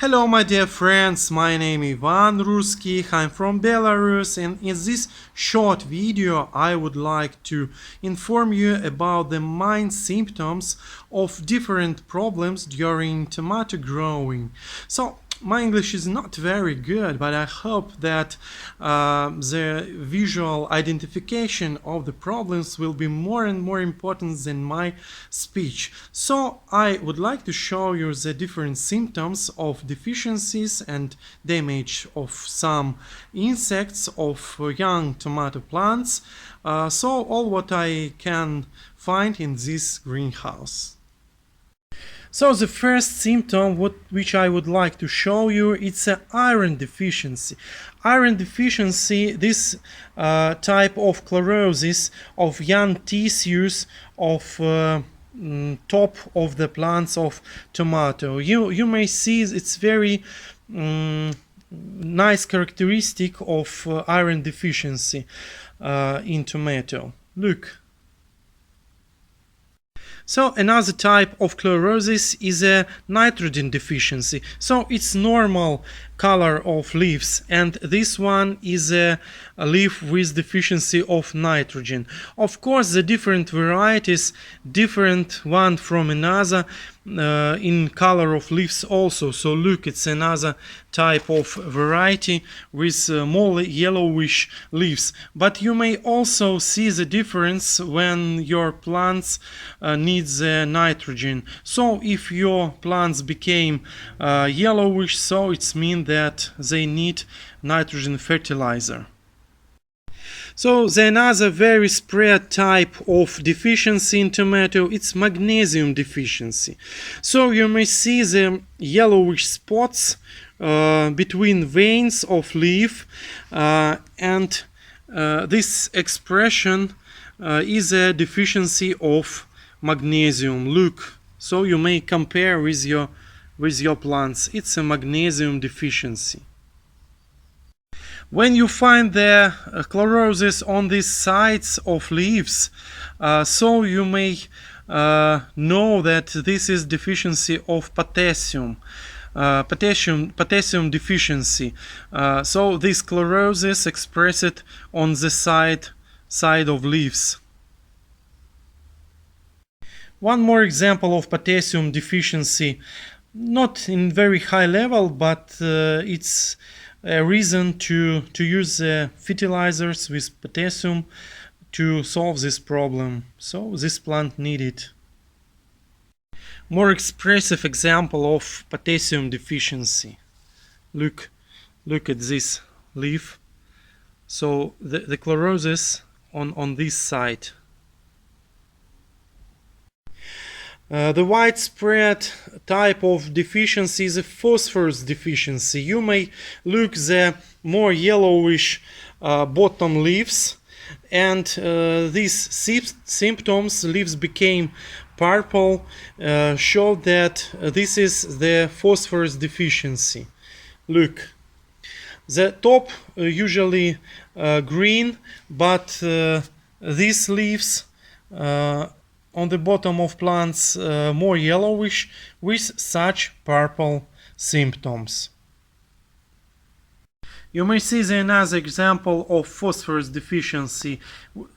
Hello my dear friends, my name is Ivan Ruskih, I'm from Belarus, and in this short video I would like to inform you about the main symptoms of different problems during tomato growing. So my English is not very good, but I hope that the visual identification of the problems will be more and more important than my speech. So I would like to show you the different symptoms of deficiencies and damage of some insects of young tomato plants. So all what I can find in this greenhouse. So the first symptom which I would like to show you, it's an iron deficiency. Iron deficiency, this type of chlorosis of young tissues of top of the plants of tomato. You may see it's very nice characteristic of iron deficiency in tomato. Look. So another type of chlorosis is a nitrogen deficiency. So it's normal color of leaves, and this one is a leaf with deficiency of nitrogen. Of course, the different varieties, different one from another in color of leaves also. So look, it's another type of variety with more yellowish leaves. But you may also see the difference when your plants needs nitrogen. So if your plants became yellowish, so it means that they need nitrogen fertilizer. So the another very spread type of deficiency in tomato, it's magnesium deficiency. So you may see the yellowish spots between veins of leaf, and this expression is a deficiency of magnesium. Look, so you may compare with your plants. It's a magnesium deficiency. When you find the chlorosis on these sides of leaves, so you may know that this is deficiency of potassium. Potassium deficiency. So this chlorosis expressed on the side of leaves. One more example of potassium deficiency, not in very high level, but it's a reason to use fertilizers with potassium to solve this problem. So this plant needed it. More expressive example of potassium deficiency. Look at this leaf. So the chlorosis on this side. The widespread type of deficiency is a phosphorus deficiency. You may look the more yellowish bottom leaves, and these symptoms, leaves became purple, show that this is the phosphorus deficiency. Look, the top usually green, but these leaves on the bottom of plants more yellowish with such purple symptoms. You may see another example of phosphorus deficiency.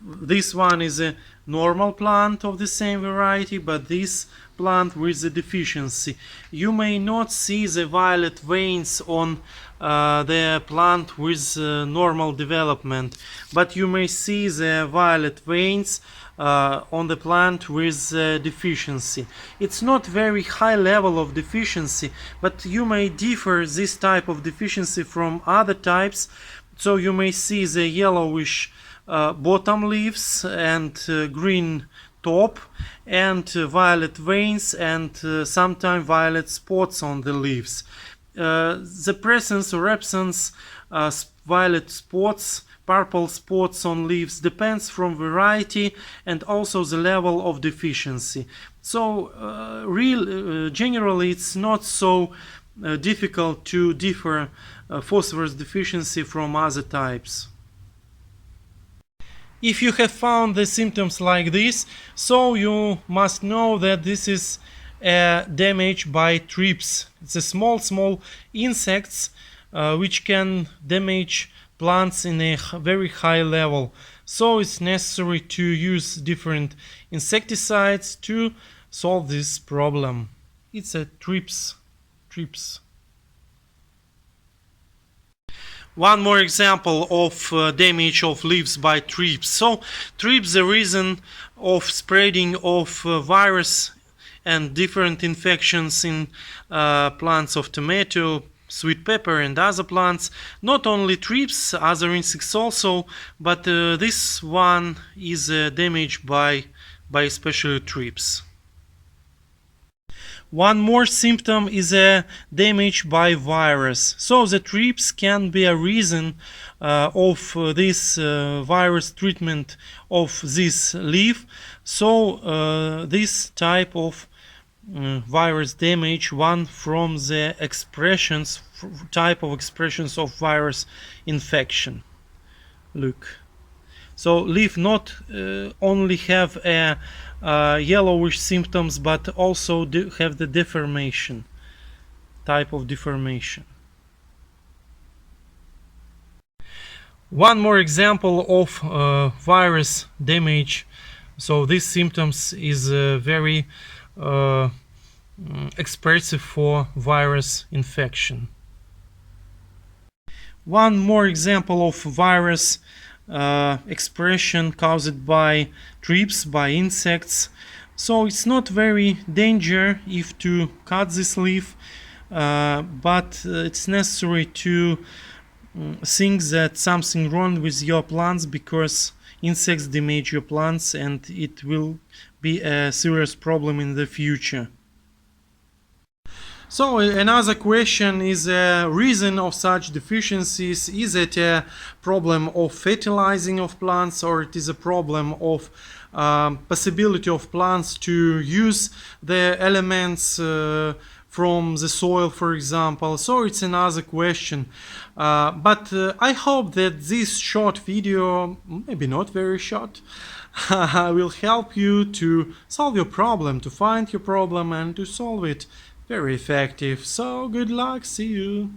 This one is a normal plant of the same variety, but this plant with the deficiency. You may not see the violet veins on the plant with normal development, but you may see the violet veins on the plant with deficiency. It's not very high level of deficiency, but you may differ this type of deficiency from other types. So you may see the yellowish bottom leaves and green top, and violet veins, and sometimes violet spots on the leaves. The presence or absence violet spots, purple spots on leaves depends from variety and also the level of deficiency. So generally it's not so difficult to differ phosphorus deficiency from other types. If you have found the symptoms like this, so you must know that this is damage by thrips. It's a small insects which can damage plants in a very high level. So it's necessary to use different insecticides to solve this problem. It's a thrips. One more example of damage of leaves by thrips. So thrips the reason of spreading of virus and different infections in plants of tomato, sweet pepper and other plants. Not only thrips, other insects also, but this one is damaged by especially thrips. One more symptom is a damage by virus. So the thrips can be a reason of this virus treatment of this leaf. So this type of virus damage, one from the expressions, type of expressions of virus infection. Look. So leaf not only have a yellowish symptoms, but also have the deformation, type of deformation. One more example of virus damage. So these symptoms is very expressive for virus infection. One more example of virus expression caused by thrips, by insects. So it's not very danger if to cut this leaf, but it's necessary to think that something wrong with your plants, because insects damage your plants and it will be a serious problem in the future. So another question is a reason of such deficiencies. Is it a problem of fertilizing of plants, or it is a problem of possibility of plants to use the elements from the soil, for example? So it's another question. But I hope that this short video, maybe not very short, will help you to solve your problem, to find your problem and to solve it very effective. So good luck, see you.